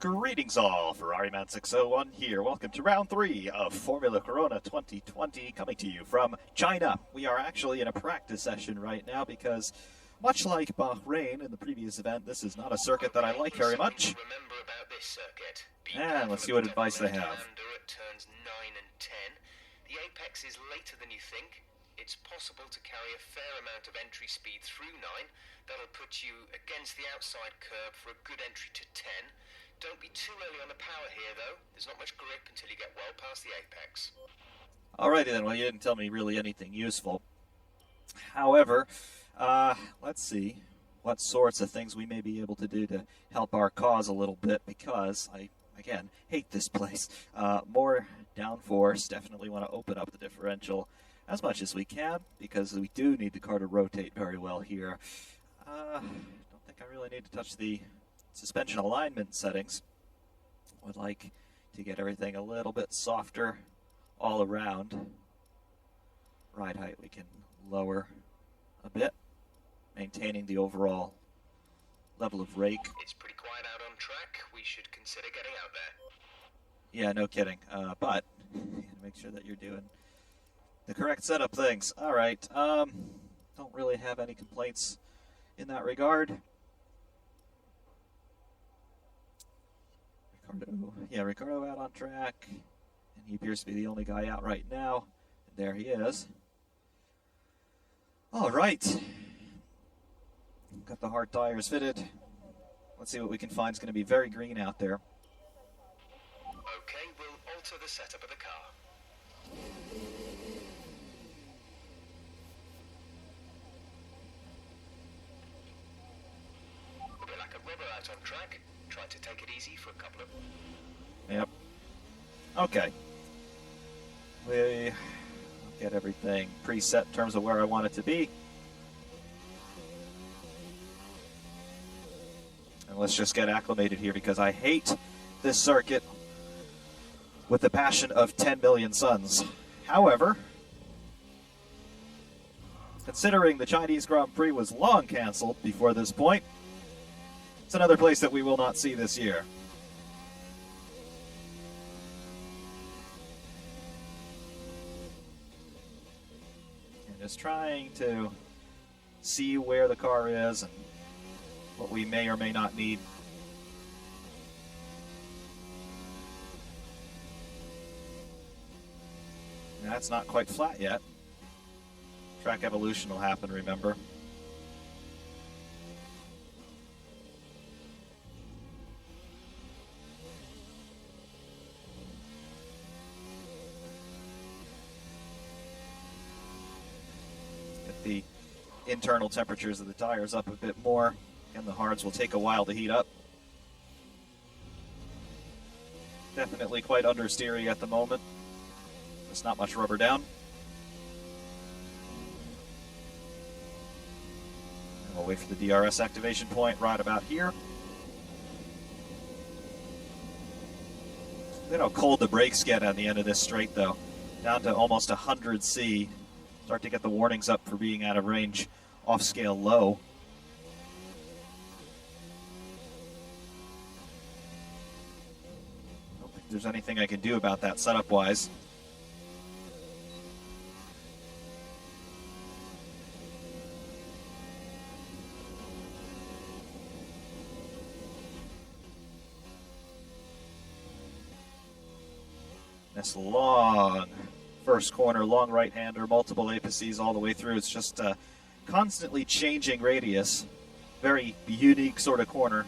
Greetings all, Ferrari-Man 601 here. Welcome to round 3 of Formula Corona 2020, coming to you from China. We are actually in a practice session right now because, much like Bahrain in the previous event, this is not a circuit that I like very much. And let's see what advice they have. At turns 9 and 10. The apex is later than you think. It's possible to carry a fair amount of entry speed through 9. That'll put you against the outside curb for a good entry to 10. Don't be too early on the power here, though. There's not much grip until you get well past the apex. Alrighty then, well, you didn't tell me really anything useful. However, let's see what sorts of things we may be able to do to help our cause a little bit, because I, again, hate this place. More downforce, definitely want to open up the differential as much as we can, because we do need the car to rotate very well here. Don't think I really need to touch the suspension alignment settings. Would like to get everything a little bit softer all around. Ride height we can lower a bit, maintaining the overall level of rake. It's pretty quiet out on track. We should consider getting out there. Yeah, no kidding. But make sure that you're doing the correct setup things. All right. Don't really have any complaints in that regard. Ricardo out on track, and he appears to be the only guy out right now. And there he is. All right. Got the hard tires fitted. Let's see what we can find. It's going to be very green out there. Okay, we'll alter the setup of the car. A bit like a rubber out on track. Try to take it easy for a couple of... Yep. Okay. We get everything preset in terms of where I want it to be. And let's just get acclimated here, because I hate this circuit with the passion of 10 million suns. However, considering the Chinese Grand Prix was long canceled before this point, it's another place that we will not see this year. And just trying to see where the car is and what we may or may not need. And that's not quite flat yet. Track evolution will happen, remember. Get the internal temperatures of the tires up a bit more. And the hards will take a while to heat up. Definitely quite understeery at the moment. There's not much rubber down. And we'll wait for the DRS activation point right about here. Look at how cold the brakes get on the end of this straight, though. Down to almost 100 C. Start to get the warnings up for being out of range, off scale low. There's anything I can do about that setup wise. This long first corner, long right-hander, multiple apices all the way through. It's just a constantly changing radius. Very unique sort of corner.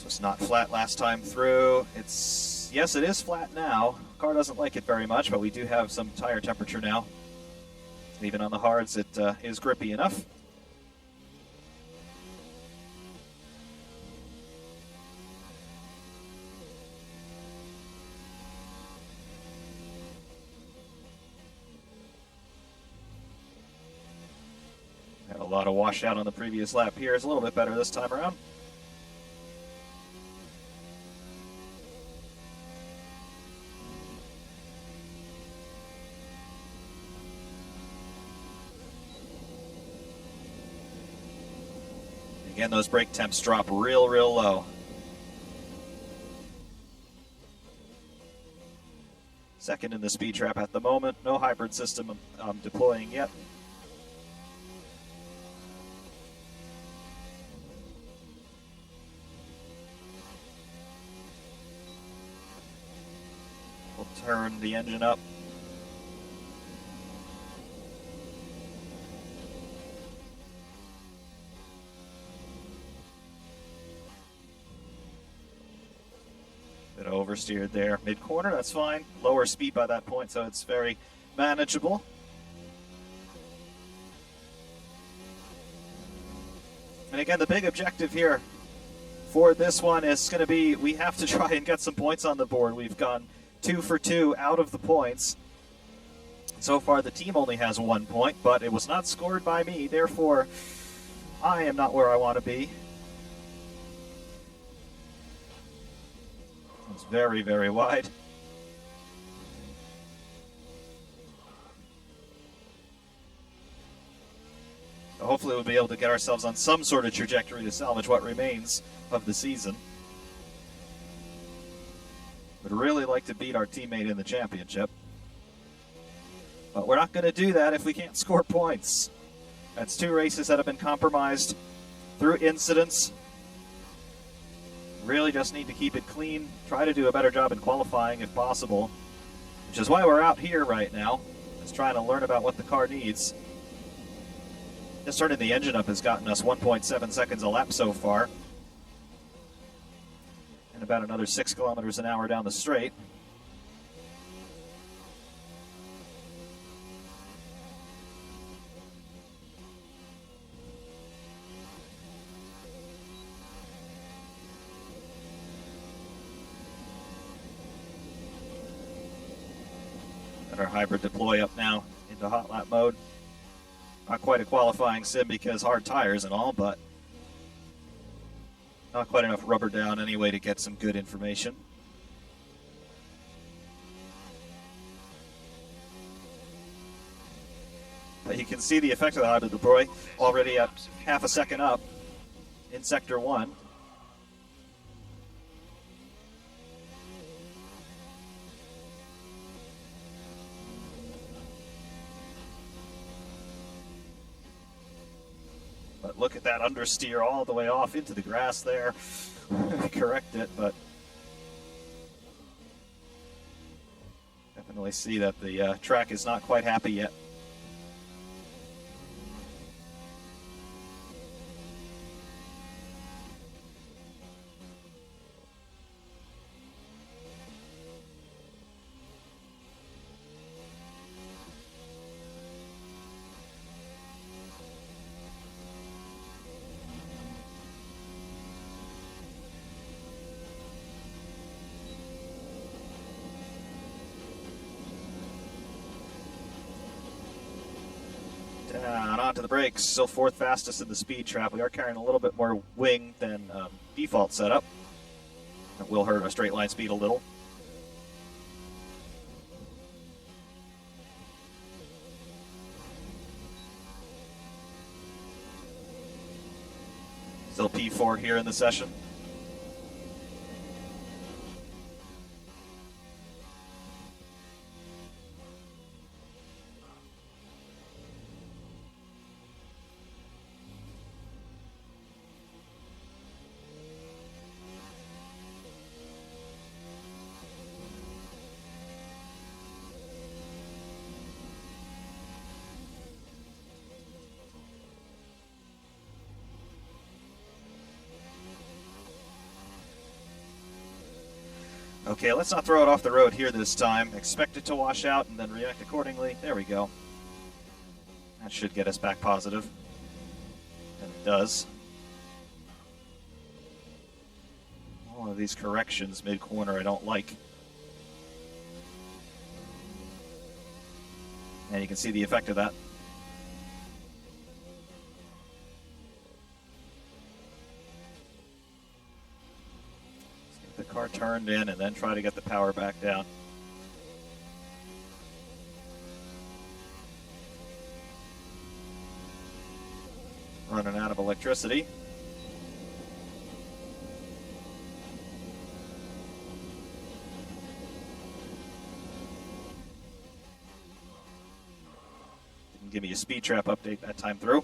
It's not flat last time through. Yes, it is flat now. Car doesn't like it very much, but we do have some tire temperature now. Even on the hards, it is grippy enough. Had a lot of washout on the previous lap here. It's a little bit better this time around. Again, those brake temps drop real low. Second in the speed trap at the moment. No hybrid system deploying yet. We'll turn the engine up. Bit oversteered there. Mid-corner, that's fine. Lower speed by that point, so it's very manageable. And again, the big objective here for this one is going to be we have to try and get some points on the board. We've gone 2 for 2 out of the points. So far, the team only has 1 point, but it was not scored by me. Therefore, I am not where I want to be. It's very wide. So hopefully we'll be able to get ourselves on some sort of trajectory to salvage what remains of the season. Would really like to beat our teammate in the championship. But we're not going to do that if we can't score points. That's 2 races that have been compromised through incidents. Really just need to keep it clean, try to do a better job in qualifying if possible, which is why we're out here right now, just trying to learn about what the car needs. Just turning the engine up has gotten us 1.7 seconds a lap so far, and about another 6 kilometers an hour down the straight. Our hybrid deploy up now into hot lap mode. Not quite a qualifying sim because hard tires and all, but not quite enough rubber down anyway to get some good information. But you can see the effect of the hybrid deploy already at half a second up in Sector 1. But look at that understeer all the way off into the grass there. Correct it, but definitely see that the track is not quite happy yet. Down onto the brakes, still 4th fastest in the speed trap. We are carrying a little bit more wing than default setup. That will hurt our straight line speed a little. Still P4 here in the session. Okay, let's not throw it off the road here this time. Expect it to wash out and then react accordingly. There we go. That should get us back positive. And it does. All of these corrections mid-corner I don't like. And you can see the effect of that. car turned in and then try to get the power back down. Running out of electricity. Didn't give me a speed trap update that time through.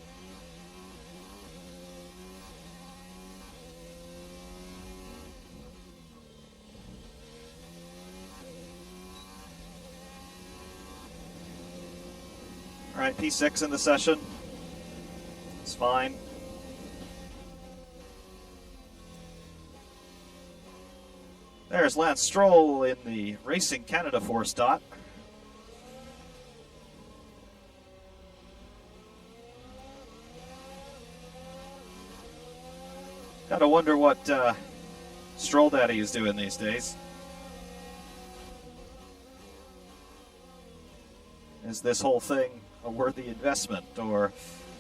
All right, P6 in the session. It's fine. There's Lance Stroll in the Racing Canada 4-Stot. Gotta wonder what Stroll Daddy is doing these days. Is this whole thing a worthy investment, or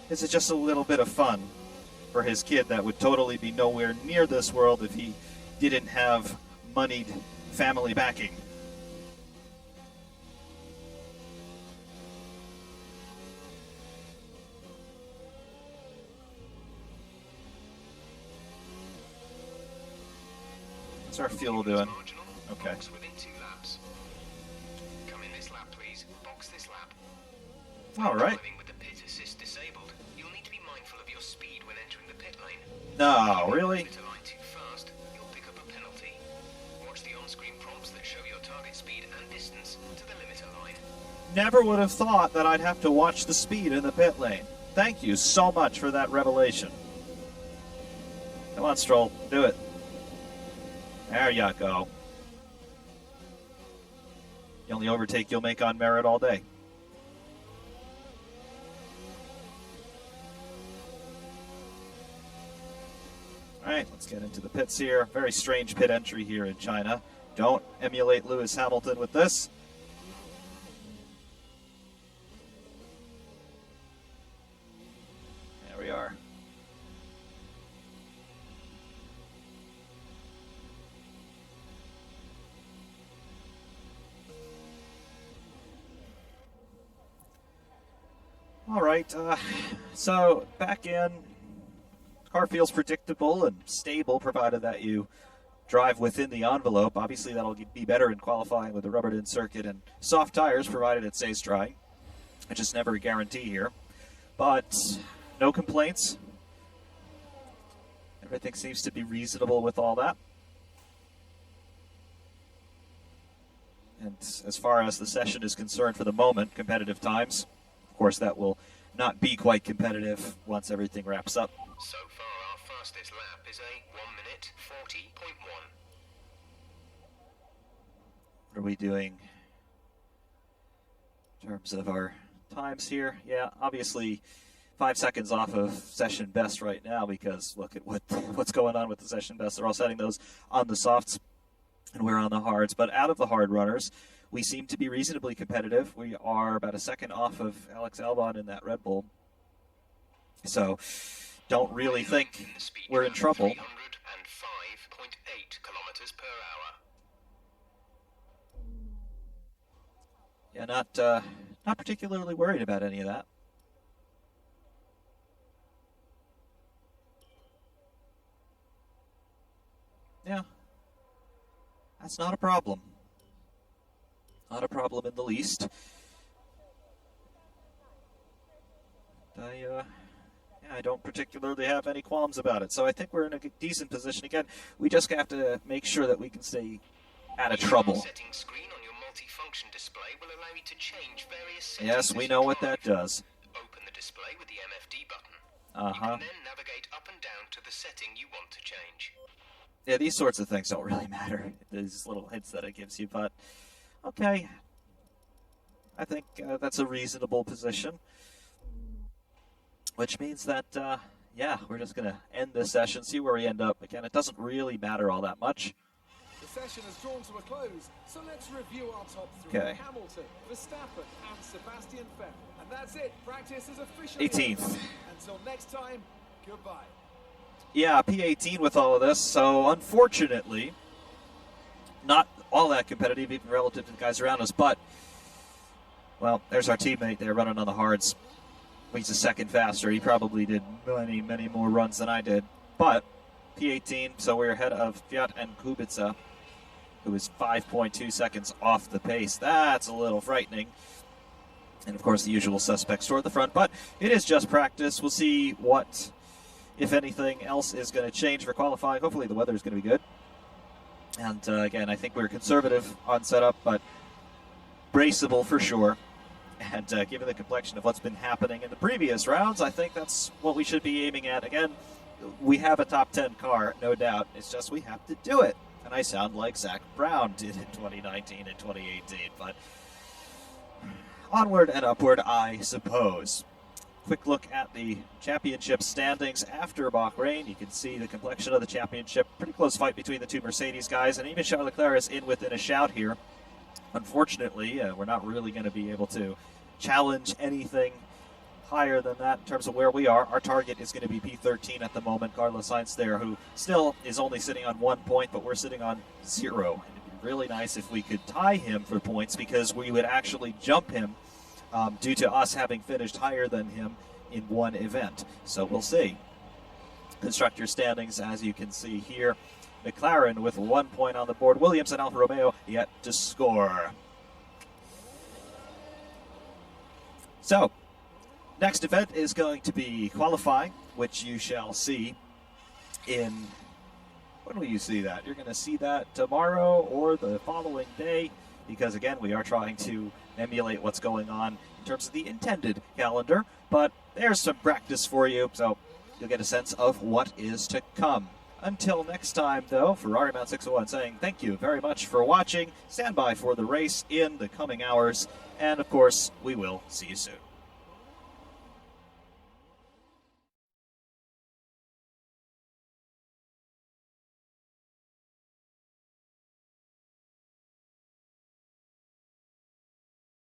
is it just a little bit of fun for his kid that would totally be nowhere near this world if he didn't have moneyed family backing? What's our fuel doing? Okay. All right. No, really? Never would have thought that I'd have to watch the speed in the pit lane. Thank you so much for that revelation. Come on, Stroll, do it. There you go. The only overtake you'll make on merit all day. All right, let's get into the pits here. Very strange pit entry here in China. Don't emulate Lewis Hamilton with this. There we are. All right, so back in. Car feels predictable and stable, provided that you drive within the envelope. Obviously, that'll be better in qualifying with the rubbered-in circuit and soft tires, provided it stays dry, which is never a guarantee here. But no complaints. Everything seems to be reasonable with all that. And as far as the session is concerned for the moment, competitive times, of course, that will not be quite competitive once everything wraps up. So far, our fastest lap is a 1 minute 40.1. What are we doing in terms of our times here? Yeah, obviously 5 seconds off of session best right now, because look at what's going on with the session best. They're all setting those on the softs, and we're on the hards. But out of the hard runners, we seem to be reasonably competitive. We are about a second off of Alex Albon in that Red Bull. So don't really think we're in trouble. 305.8 kilometers per hour. Yeah, not particularly worried about any of that. Yeah, that's not a problem. Not a problem in the least. I don't particularly have any qualms about it. So I think we're in a decent position. Again, we just have to make sure that we can stay out of trouble. Setting screen on your multifunction display will allow you to change various settings. Yes, we know what that does. Open the display with the MFD button. Uh-huh. You can then navigate up and down to the setting you want to change. Yeah, these sorts of things don't really matter. These little hints that it gives you, but okay. I think that's a reasonable position. Which means that, yeah, we're just going to end this session, see where we end up. Again, it doesn't really matter all that much. The session has drawn to a close, so let's review our top three. Okay. Hamilton, Verstappen, and Sebastian Vettel. And that's it. Practice is officially 18th. over. Until next time, goodbye. Yeah, P18 with all of this. So, unfortunately, not all that competitive, even relative to the guys around us. But, well, there's our teammate there running on the hards. He's a second faster. He probably did many, many more runs than I did. But P18, so we're ahead of Fiat and Kubica, who is 5.2 seconds off the pace. That's a little frightening. And, of course, the usual suspects toward the front. But it is just practice. We'll see what, if anything, else is going to change for qualifying. Hopefully the weather is going to be good. And, again, I think we're conservative on setup, but braceable for sure. And given the complexion of what's been happening in the previous rounds, I think that's what we should be aiming at. Again, we have a top 10 car, no doubt. It's just we have to do it. And I sound like Zach Brown did in 2019 and 2018. But onward and upward, I suppose. Quick look at the championship standings after Bahrain. You can see the complexion of the championship. Pretty close fight between the two Mercedes guys. And even Charles Leclerc is in within a shout here. Unfortunately, we're not really going to be able to challenge anything higher than that in terms of where we are. Our target is going to be P13 at the moment. Carlos Sainz there, who still is only sitting on 1 point, but we're sitting on 0. And it'd be really nice if we could tie him for points, because we would actually jump him due to us having finished higher than him in one event. So we'll see. Constructor standings, as you can see here. McLaren with 1 point on the board. Williams and Alfa Romeo yet to score. So, next event is going to be qualifying, which you shall see in... When will you see that? You're going to see that tomorrow or the following day, because again, we are trying to emulate what's going on in terms of the intended calendar. But there's some practice for you, so you'll get a sense of what is to come. Until next time, though, Ferrari Mount 601 saying thank you very much for watching. Stand by for the race in the coming hours. And, of course, we will see you soon.